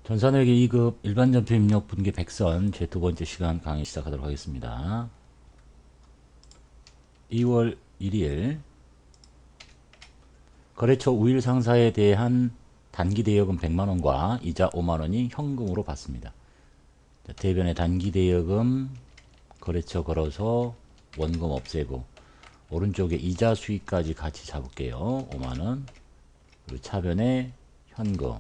전산회계 2급 일반전표 입력 분기 100선 제 두 번째 시간 강의 시작하도록 하겠습니다. 2월 1일 거래처 우일 상사에 대한 단기 대여금 100만원과 이자 5만원이 현금으로 받습니다. 대변의 단기 대여금 거래처 걸어서 원금 없애고 오른쪽에 이자 수익까지 같이 잡을게요. 5만원. 그리고 차변에 현금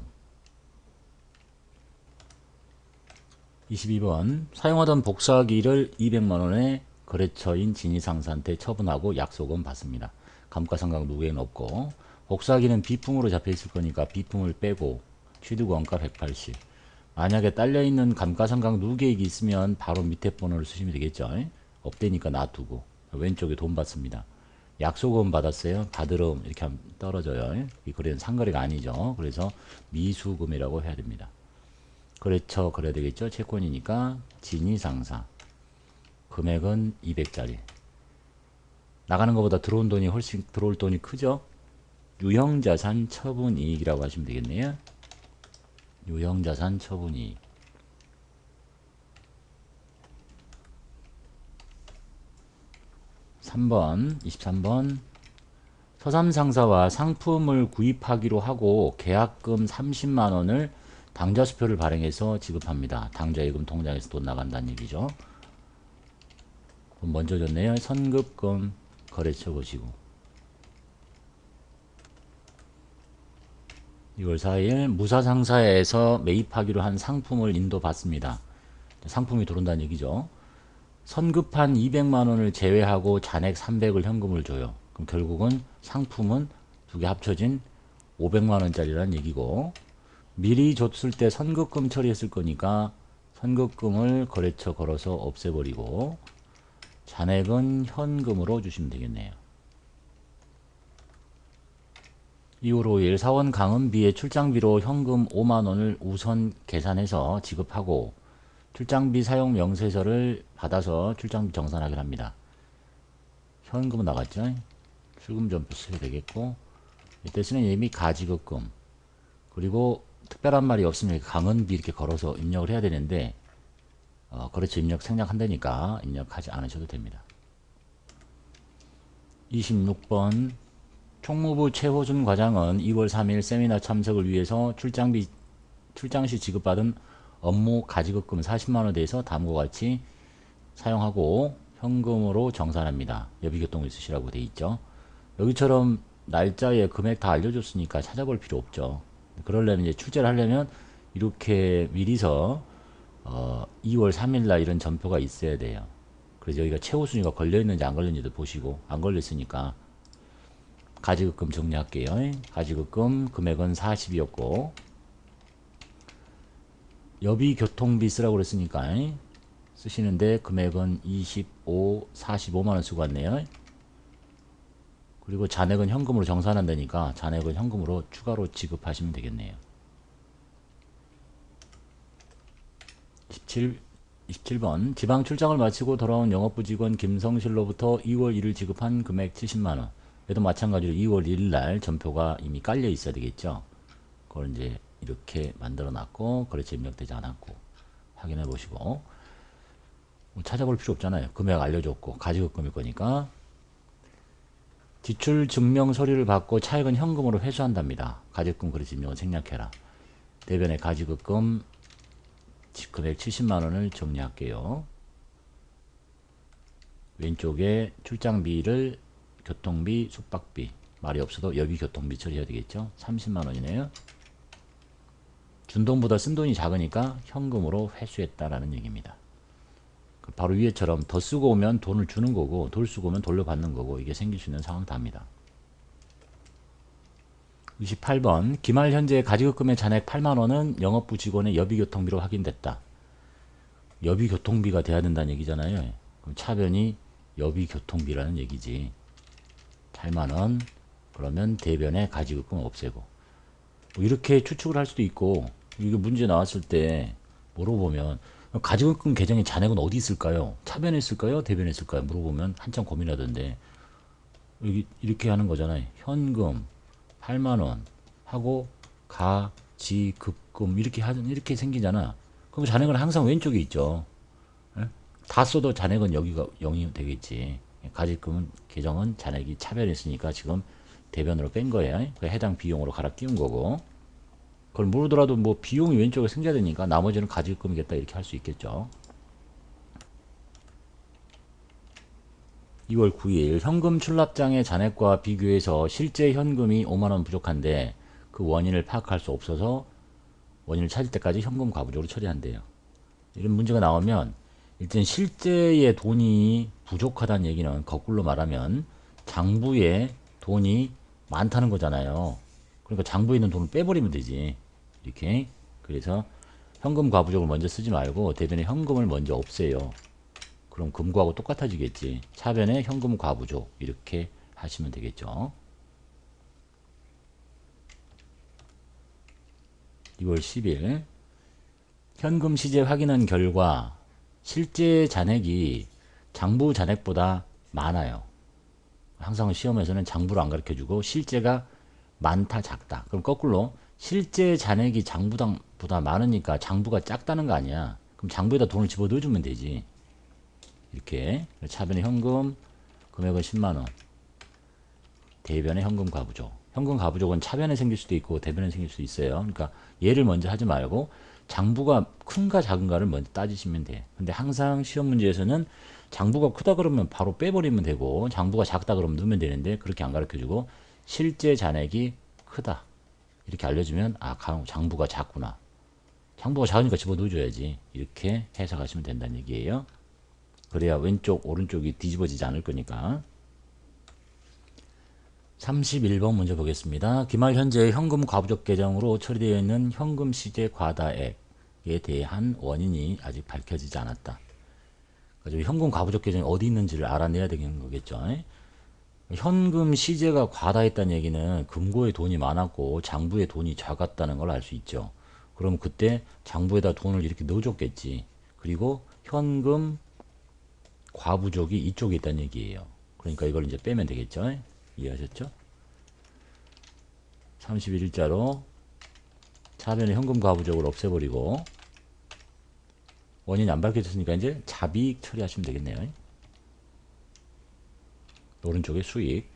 22번 사용하던 복사기를 200만원에 거래처인 진이상사한테 처분하고 약속은 받습니다. 감가상각 누계는 없고 복사기는 비품으로 잡혀 있을 거니까 비품을 빼고 취득원가 180. 만약에 딸려있는 감가상각 누계액이 있으면 바로 밑에 번호를 쓰시면 되겠죠. 없대니까 놔두고 왼쪽에 돈 받습니다. 약속은 받았어요. 받으름 이렇게 하면 떨어져요. 이 거래는 상거래가 아니죠. 그래서 미수금이라고 해야 됩니다. 거래처 그래야 되겠죠. 채권이니까 진이상사 금액은 200짜리 나가는 것보다 들어온 돈이 훨씬 들어올 돈이 크죠. 유형자산 처분이익이라고 하시면 되겠네요. 유형자산 처분이익 3번 23번 서삼상사와 상품을 구입하기로 하고 계약금 30만원을 당좌수표를 발행해서 지급합니다. 당좌예금 통장에서 돈 나간다는 얘기죠. 먼저 줬네요. 선급금 거래처 보시고 2월 4일 무사상사에서 매입하기로 한 상품을 인도받습니다. 상품이 들어온다는 얘기죠. 선급한 200만원을 제외하고 잔액 300을 현금을 줘요. 그럼 결국은 상품은 두 개 합쳐진 500만원짜리라는 얘기고 미리 줬을 때 선급금 처리했을 거니까 선급금을 거래처 걸어서 없애버리고 잔액은 현금으로 주시면 되겠네요. 2월 5일 사원 강은비의 출장비로 현금 5만원을 우선 계산해서 지급하고 출장비 사용 명세서를 받아서 출장비 정산하기로 합니다. 현금은 나갔죠. 출금전표 쓰게 되겠고 이때 쓰는 이름이 가지급금 그리고 특별한 말이 없으면 강은비 이렇게 걸어서 입력을 해야 되는데 거래처 입력 생략한다니까 입력하지 않으셔도 됩니다. 26번 총무부 최호준 과장은 2월 3일 세미나 참석을 위해서 출장시 지급받은 업무 가지급금 40만원에 대해서 다음과 같이 사용하고 현금으로 정산합니다. 여비교통을 쓰시라고 돼 있죠. 여기처럼 날짜에 금액 다 알려줬으니까 찾아볼 필요 없죠. 그러려면 이제 출제를 하려면 이렇게 미리서 2월 3일날 이런 전표가 있어야 돼요. 그래서 여기가 최후 순위가 걸려있는지 안 걸렸는지도 보시고 안 걸렸으니까 가지급금 정리할게요. 가지급금 금액은 40이었고 여비교통비 쓰라고 그랬으니까 쓰시는데 금액은 25, 45만원 쓰고 왔네요. 그리고 잔액은 현금으로 정산한다니까 잔액은 현금으로 추가로 지급하시면 되겠네요. 27번 지방 출장을 마치고 돌아온 영업부 직원 김성실로부터 2월 1일 지급한 금액 70만원. 얘도 마찬가지로 2월 1일 날 전표가 이미 깔려 있어야 되겠죠. 그걸 이제 이렇게 만들어 놨고 거래처 입력되지 않았고 확인해 보시고 찾아볼 필요 없잖아요. 금액 알려줬고 가지급금일 거니까 지출 증명 서류를 받고 차액은 현금으로 회수한답니다. 가지급금 거래처 입력은 생략해라. 대변에 가지급금 금액 70만원을 정리할게요. 왼쪽에 출장비를 교통비, 숙박비 말이 없어도 여비교통비 처리해야 되겠죠. 30만원이네요. 준 돈보다 쓴 돈이 작으니까 현금으로 회수했다라는 얘기입니다. 바로 위에처럼 더 쓰고 오면 돈을 주는 거고 덜 쓰고 오면 돌려받는 거고 이게 생길 수 있는 상황 답니다. 28번 기말 현재 가지급금의 잔액 8만원은 영업부 직원의 여비교통비로 확인됐다. 여비교통비가 돼야 된다는 얘기잖아요. 그럼 차변이 여비교통비라는 얘기지. 8만원 그러면 대변에 가지급금 없애고 뭐 이렇게 추측을 할 수도 있고 이게 문제 나왔을 때 물어보면 가지급금 계정의 잔액은 어디 있을까요? 차변에 있을까요? 대변에 있을까요? 물어보면 한참 고민하던데 여기 이렇게 하는 거잖아요. 현금 8만원 하고 지급금 이렇게 생기잖아. 그럼 잔액은 항상 왼쪽에 있죠. 예? 다 써도 잔액은 여기가 0이 되겠지. 가지금은 계정은 잔액이 차별했으니까 지금 대변으로 뺀 거예요. 그 해당 비용으로 갈아 끼운 거고. 그걸 모르더라도 뭐 비용이 왼쪽에 생겨되니까 나머지는 가지금이겠다 이렇게 할 수 있겠죠. 2월 9일 현금 출납장의 잔액과 비교해서 실제 현금이 5만원 부족한데 그 원인을 파악할 수 없어서 원인을 찾을 때까지 현금 과부족으로 처리한대요. 이런 문제가 나오면 일단 실제의 돈이 부족하다는 얘기는 거꾸로 말하면 장부에 돈이 많다는 거잖아요. 그러니까 장부에 있는 돈을 빼버리면 되지. 이렇게. 그래서 현금 과부족을 먼저 쓰지 말고 대변에 현금을 먼저 없애요. 그럼 금고하고 똑같아지겠지. 차변에 현금 과부족 이렇게 하시면 되겠죠. 2월 10일 현금 시제 확인한 결과 실제 잔액이 장부 잔액보다 많아요. 항상 시험에서는 장부를 안 가르쳐주고 실제가 많다 작다. 그럼 거꾸로 실제 잔액이 장부보다 많으니까 장부가 작다는 거 아니야. 그럼 장부에다 돈을 집어 넣어주면 되지. 이렇게 차변의 현금 금액은 10만원, 대변의 현금 과부족. 현금 과부족은 차변에 생길 수도 있고 대변에 생길 수도 있어요. 그러니까 얘를 먼저 하지 말고 장부가 큰가 작은가를 먼저 따지시면 돼. 근데 항상 시험 문제에서는 장부가 크다 그러면 바로 빼버리면 되고 장부가 작다 그러면 넣으면 되는데 그렇게 안 가르쳐주고 실제 잔액이 크다 이렇게 알려주면 아 장부가 작구나. 장부가 작으니까 집어넣어줘야지. 이렇게 해석하시면 된다는 얘기예요. 그래야 왼쪽 오른쪽이 뒤집어지지 않을 거니까. 31번 문제 보겠습니다. 기말 현재 현금 과부족 계정으로 처리되어 있는 현금 시제 과다액에 대한 원인이 아직 밝혀지지 않았다. 그래서 현금 과부족 계정이 어디 있는지를 알아내야 되는 거겠죠. 현금 시제가 과다했다는 얘기는 금고에 돈이 많았고 장부에 돈이 작았다는 걸 알 수 있죠. 그럼 그때 장부에다 돈을 이렇게 넣어줬겠지. 그리고 현금 과부족이 이쪽에 있다는 얘기예요. 그러니까 이걸 이제 빼면 되겠죠. 이해하셨죠? 31일자로 차변의 현금 과부족을 없애버리고 원인이 안 밝혀졌으니까 이제 잡이익 처리하시면 되겠네요. 오른쪽에 수익.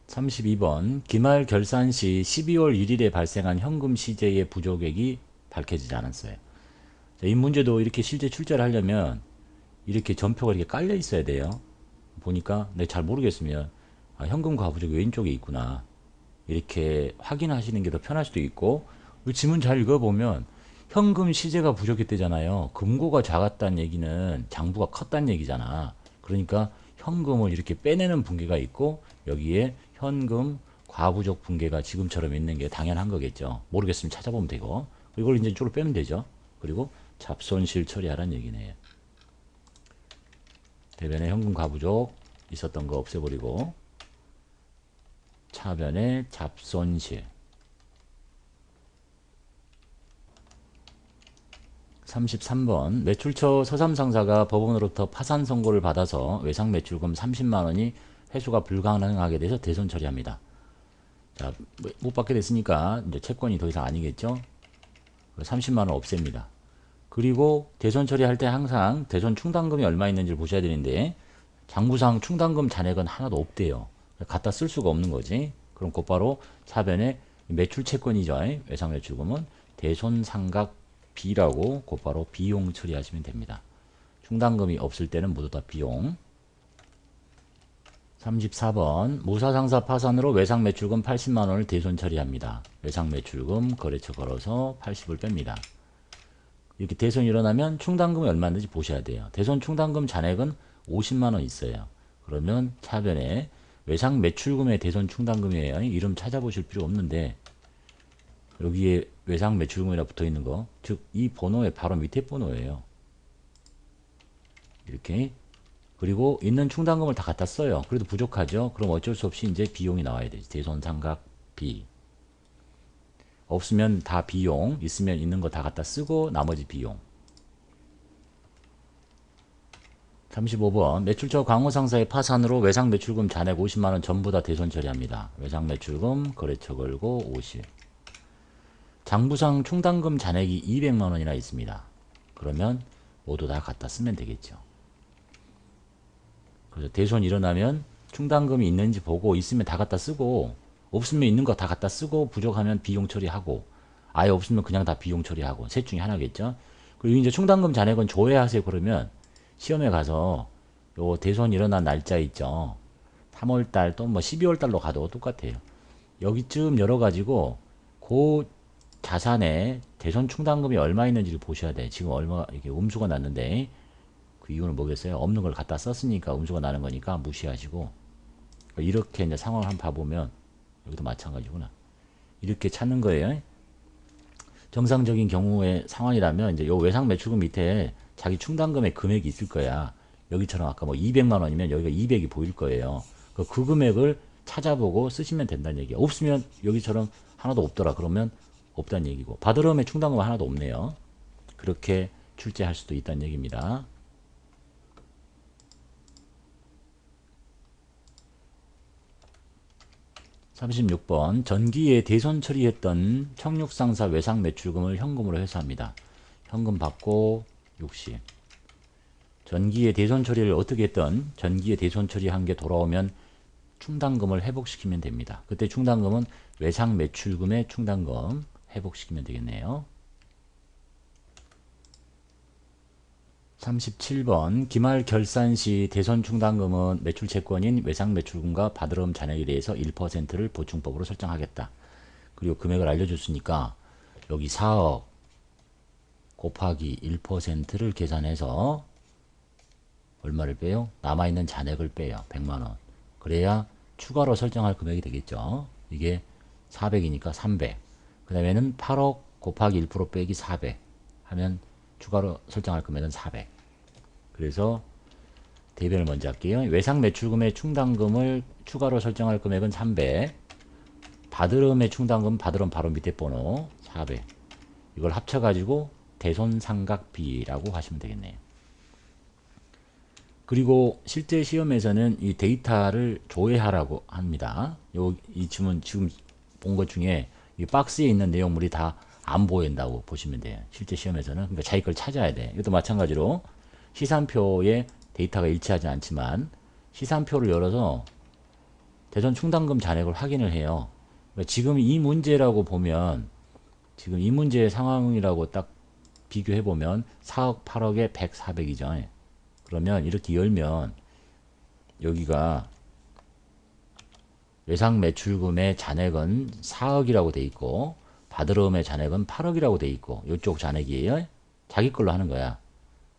32번 기말 결산 시 12월 1일에 발생한 현금 시제의 부족액이 밝혀지지 않았어요. 자, 이 문제도 이렇게 실제 출제를 하려면 이렇게 전표가 이렇게 깔려 있어야 돼요. 보니까 내가 잘 모르겠으면 아, 현금 과부족이 왼쪽에 있구나 이렇게 확인하시는 게 더 편할 수도 있고 지문 잘 읽어보면 현금 시제가 부족했대잖아요. 금고가 작았다는 얘기는 장부가 컸다는 얘기잖아. 그러니까 현금을 이렇게 빼내는 분계가 있고 여기에 현금 과부족 분계가 지금처럼 있는 게 당연한 거겠죠. 모르겠으면 찾아보면 되고 이걸 이제 이쪽으로 빼면 되죠. 그리고 잡손실 처리하라는 얘기네요. 대변에 현금 과부족 있었던 거 없애버리고 차변에 잡손실. 33번 매출처 서삼상사가 법원으로부터 파산 선고를 받아서 외상 매출금 30만원이 회수가 불가능하게 돼서 대손 처리합니다. 자, 못 받게 됐으니까 이제 채권이 더 이상 아니겠죠. 30만원 없앱니다. 그리고 대손 처리할 때 항상 대손 충당금이 얼마 있는지를 보셔야 되는데 장부상 충당금 잔액은 하나도 없대요. 갖다 쓸 수가 없는 거지. 그럼 곧바로 차변에 매출 채권이죠. 외상 매출금은 대손 상각 B라고 곧바로 비용 처리하시면 됩니다. 충당금이 없을 때는 모두 다 비용. 34번 무사상사 파산으로 외상 매출금 80만원을 대손 처리합니다. 외상 매출금 거래처 걸어서 80을 뺍니다. 이렇게 대손이 일어나면 충당금이 얼마인지 보셔야 돼요. 대손 충당금 잔액은 50만원 있어요. 그러면 차변에 외상 매출금의 대손 충당금이에요. 이름 찾아보실 필요 없는데 여기에 외상 매출금이라 붙어 있는 거, 즉 이 번호의 바로 밑에 번호예요. 이렇게. 그리고 있는 충당금을 다 갖다 써요. 그래도 부족하죠. 그럼 어쩔 수 없이 이제 비용이 나와야 되지. 대손상각 B. 없으면 다 비용, 있으면 있는 거 다 갖다 쓰고 나머지 비용. 35번 매출처 광호상사의 파산으로 외상 매출금 잔액 50만원 전부 다 대손 처리합니다. 외상 매출금 거래처 걸고 50. 장부상 충당금 잔액이 200만원이나 있습니다. 그러면 모두 다 갖다 쓰면 되겠죠. 그래서 대손 일어나면 충당금이 있는지 보고 있으면 다 갖다 쓰고 없으면 있는 거 다 갖다 쓰고 부족하면 비용 처리하고 아예 없으면 그냥 다 비용 처리하고 셋 중에 하나겠죠. 그리고 이제 충당금 잔액은 조회하세요. 그러면 시험에 가서 요 대손 일어난 날짜 있죠. 3월달 또 뭐 12월달로 가도 똑같아요. 여기쯤 열어가지고 그 자산에 대손 충당금이 얼마 있는지를 보셔야 돼. 지금 얼마 이게 음수가 났는데 그 이유는 뭐겠어요? 없는 걸 갖다 썼으니까 음수가 나는 거니까 무시하시고 이렇게 이제 상황을 한번 봐보면 여기도 마찬가지구나. 이렇게 찾는 거예요. 정상적인 경우의 상황이라면 이제 요 외상 매출금 밑에 자기 충당금의 금액이 있을 거야. 여기처럼 아까 뭐 200만 원이면 여기가 200이 보일 거예요. 그 금액을 찾아보고 쓰시면 된다는 얘기야. 없으면 여기처럼 하나도 없더라. 그러면 없다는 얘기고. 받으러움의 충당금은 하나도 없네요. 그렇게 출제할 수도 있다는 얘기입니다. 36번 전기에 대손 처리했던 청육상사 외상 매출금을 현금으로 회수합니다. 현금 받고 60. 전기에 대손 처리를 어떻게 했던 전기에 대손 처리한 게 돌아오면 충당금을 회복시키면 됩니다. 그때 충당금은 외상 매출금의 충당금 회복시키면 되겠네요. 37번 기말 결산 시 대손 충당금은 매출 채권인 외상 매출금과 받으러움 잔액에 대해서 1%를 보충법으로 설정하겠다. 그리고 금액을 알려줬으니까 여기 4억 곱하기 1%를 계산해서 얼마를 빼요? 남아있는 잔액을 빼요. 100만원. 그래야 추가로 설정할 금액이 되겠죠. 이게 400이니까 300. 그 다음에는 8억 곱하기 1% 빼기 400 하면 추가로 설정할 금액은 400. 그래서 대변을 먼저 할게요. 외상 매출금의 충당금을 추가로 설정할 금액은 300. 받으름의 충당금, 받으름 바로 밑에 번호 400. 이걸 합쳐가지고 대손상각비라고 하시면 되겠네요. 그리고 실제 시험에서는 이 데이터를 조회하라고 합니다. 이 지금 본 것 중에 이 박스에 있는 내용물이 다 안 보인다고 보시면 돼요. 실제 시험에서는. 그러니까 자기 걸 찾아야 돼. 이것도 마찬가지로 시산표에 데이터가 일치하지 않지만 시산표를 열어서 대손 충당금 잔액을 확인을 해요. 그러니까 지금 이 문제라고 보면 지금 이 문제의 상황이라고 딱 비교해 보면 4억, 8억에 100, 400이죠. 그러면 이렇게 열면 여기가 외상 매출금의 잔액은 4억이라고 돼 있고 받으러움의 잔액은 8억이라고 돼 있고 이쪽 잔액이에요. 자기 걸로 하는 거야.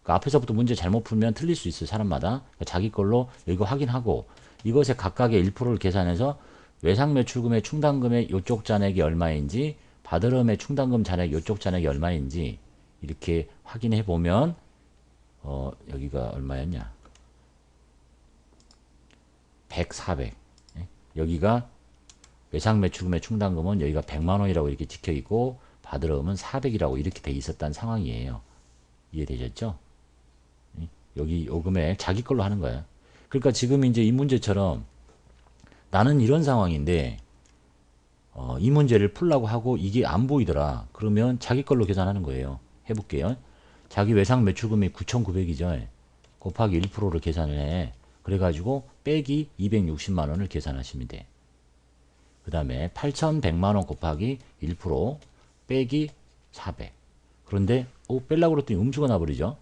그러니까 앞에서부터 문제 잘못 풀면 틀릴 수 있어요. 사람마다. 그러니까 자기 걸로 이거 확인하고 이것의 각각의 1%를 계산해서 외상 매출금의 충당금의 이쪽 잔액이 얼마인지 받으러움의 충당금 잔액 이쪽 잔액이 얼마인지 이렇게 확인해 보면 여기가 얼마였냐? 100, 400. 여기가 외상 매출금의 충당금은 여기가 100만 원이라고 이렇게 찍혀 있고 받으러움은 400이라고 이렇게 돼 있었다는 상황이에요. 이해되셨죠? 여기 요 금액 자기 걸로 하는 거예요. 그러니까 지금 이제 이 문제처럼 나는 이런 상황인데 이 문제를 풀라고 하고 이게 안 보이더라. 그러면 자기 걸로 계산하는 거예요. 해볼게요. 자기 외상 매출금이 9,900이죠. 곱하기 1%를 계산을 해. 그래가지고 빼기 260만 원을 계산하시면 돼. 그 다음에 8,100만 원 곱하기 1% 빼기 400. 그런데 빼려고 그랬더니 음수가 나버리죠.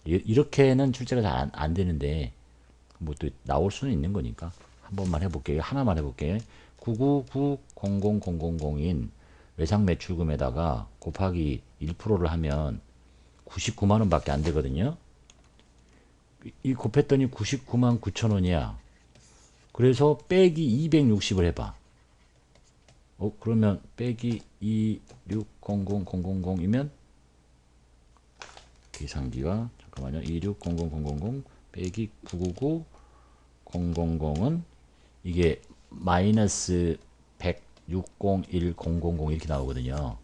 이렇게는 출제가 잘 안 되는데 뭐 또 나올 수는 있는 거니까 한 번만 해볼게요. 하나만 해볼게요. 999000000인 외상 매출금에다가 곱하기 1%를 하면 99만 원밖에 안 되거든요. 이 곱했더니 99만 9천 원이야. 그래서 빼기 260을 해봐. 그러면 빼기 2600000이면 계산기가 잠깐만요. 2600000 빼기 999000은 이게 마이너스 1060100 이렇게 나오거든요.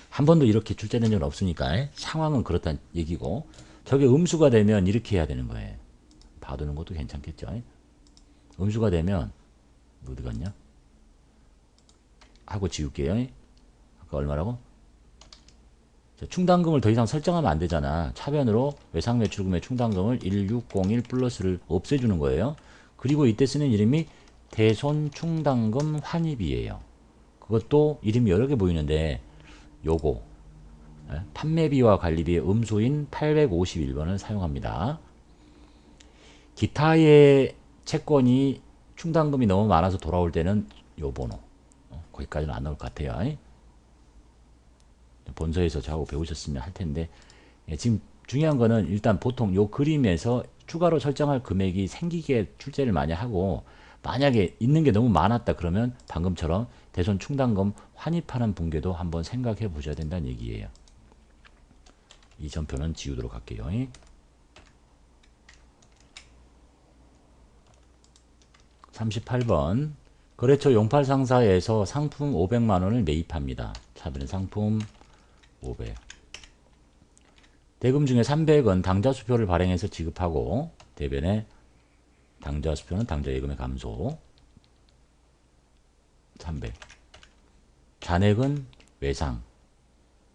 한 번도 이렇게 출제된 적은 없으니까 상황은 그렇다는 얘기고 저게 음수가 되면 이렇게 해야 되는 거예요. 봐두는 것도 괜찮겠죠. 음수가 되면 어디 갔냐? 하고 지울게요. 그 얼마라고? 충당금을 더 이상 설정하면 안 되잖아. 차변으로 외상매출금의 충당금을 1601 플러스를 없애주는 거예요. 그리고 이때 쓰는 이름이 대손 충당금 환입이에요. 그것도 이름이 여러 개 보이는데 요거 판매비와 관리비의 음수인 851번을 사용합니다. 기타의 채권이 충당금이 너무 많아서 돌아올 때는 요 번호 거기까지는 안 나올 것 같아요. 본서에서 저하고 배우셨으면 할 텐데 지금 중요한 거는 일단 보통 요 그림에서 추가로 설정할 금액이 생기게 출제를 많이 하고 만약에 있는 게 너무 많았다 그러면 방금처럼 대손 충당금 환입하는 붕괴도 한번 생각해 보셔야 된다는 얘기예요. 이 전표는 지우도록 할게요. 38번 거래처 용팔 상사에서 상품 500만원을 매입합니다. 차변의 상품 500 대금 중에 300은 당좌수표를 발행해서 지급하고 대변에 당좌수표는 당좌예금의 감소 300 잔액은 외상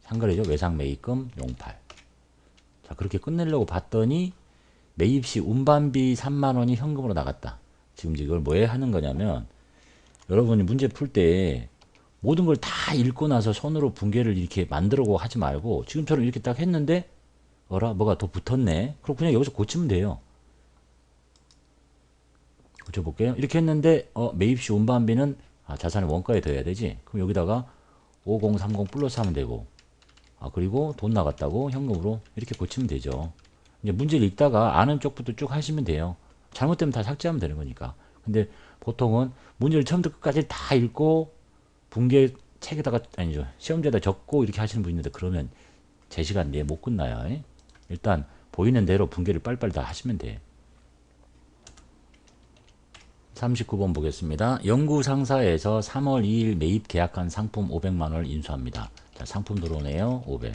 상거래죠. 외상 매입금 용팔. 자 그렇게 끝내려고 봤더니 매입시 운반비 3만원이 현금으로 나갔다. 지금 이걸 뭐 하는 거냐면 여러분이 문제 풀 때 모든 걸 다 읽고 나서 손으로 붕괴를 이렇게 만들고 하지 말고 지금처럼 이렇게 딱 했는데 어라 뭐가 더 붙었네. 그럼 그냥 여기서 고치면 돼요. 고쳐볼게요. 이렇게 했는데 매입시 운반비는 자산의 원가에 더해야 되지. 그럼 여기다가 5030 플러스 하면 되고 그리고 돈 나갔다고 현금으로 이렇게 고치면 되죠. 이제 문제를 읽다가 아는 쪽부터 쭉 하시면 돼요. 잘못되면 다 삭제하면 되는 거니까. 근데 보통은 문제를 처음부터 끝까지 다 읽고 붕괴 책에다가 아니죠 시험지에다 적고 이렇게 하시는 분이 있는데 그러면 제 시간 내에 못 끝나요. 일단 보이는 대로 붕괴를 빨리빨리 다 하시면 돼. 39번 보겠습니다. 영구 상사에서 3월 2일 매입 계약한 상품 500만원을 인수합니다. 자, 상품 들어오네요. 500.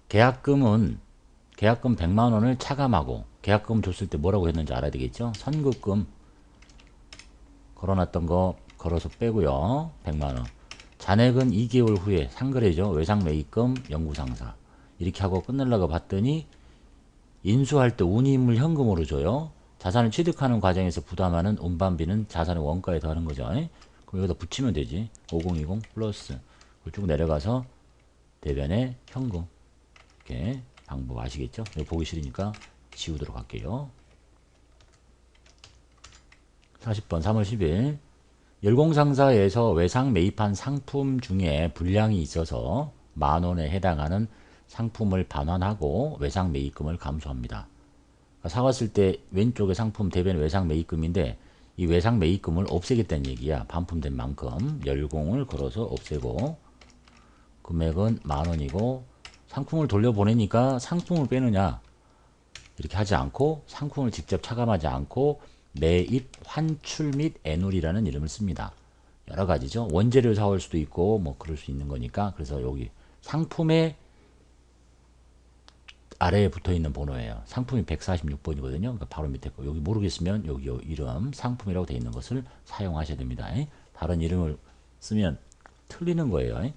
계약금 100만원을 차감하고 계약금 줬을 때 뭐라고 했는지 알아야 되겠죠? 선급금 걸어놨던 거 걸어서 빼고요. 100만원. 잔액은 2개월 후에 상거래죠. 외상 매입금 영구상사. 이렇게 하고 끝내려고 봤더니 인수할 때 운임을 현금으로 줘요. 자산을 취득하는 과정에서 부담하는 운반비는 자산의 원가에 더하는 거죠. 그럼 여기다 붙이면 되지. 5020 플러스. 쭉 내려가서 대변에 현금. 이렇게 방법 아시겠죠? 이거 보기 싫으니까 지우도록 할게요. 40번 3월 10일 열공상사에서 외상 매입한 상품 중에 불량이 있어서 만원에 해당하는 상품을 반환하고 외상 매입금을 감소합니다. 사왔을 때 왼쪽에 상품 대변 외상 매입금인데 이 외상 매입금을 없애겠다는 얘기야. 반품된 만큼 열공을 걸어서 없애고 금액은 만원이고 상품을 돌려보내니까 상품을 빼느냐 이렇게 하지 않고 상품을 직접 차감하지 않고 매입 환출 및 애놀이라는 이름을 씁니다. 여러 가지죠. 원재료 사올 수도 있고 뭐 그럴 수 있는 거니까 그래서 여기 상품의 아래에 붙어 있는 번호예요. 상품이 146번이거든요. 그러니까 바로 밑에 거. 여기 모르겠으면 여기 이름 상품이라고 되어 있는 것을 사용하셔야 됩니다. 다른 이름을 쓰면 틀리는 거예요.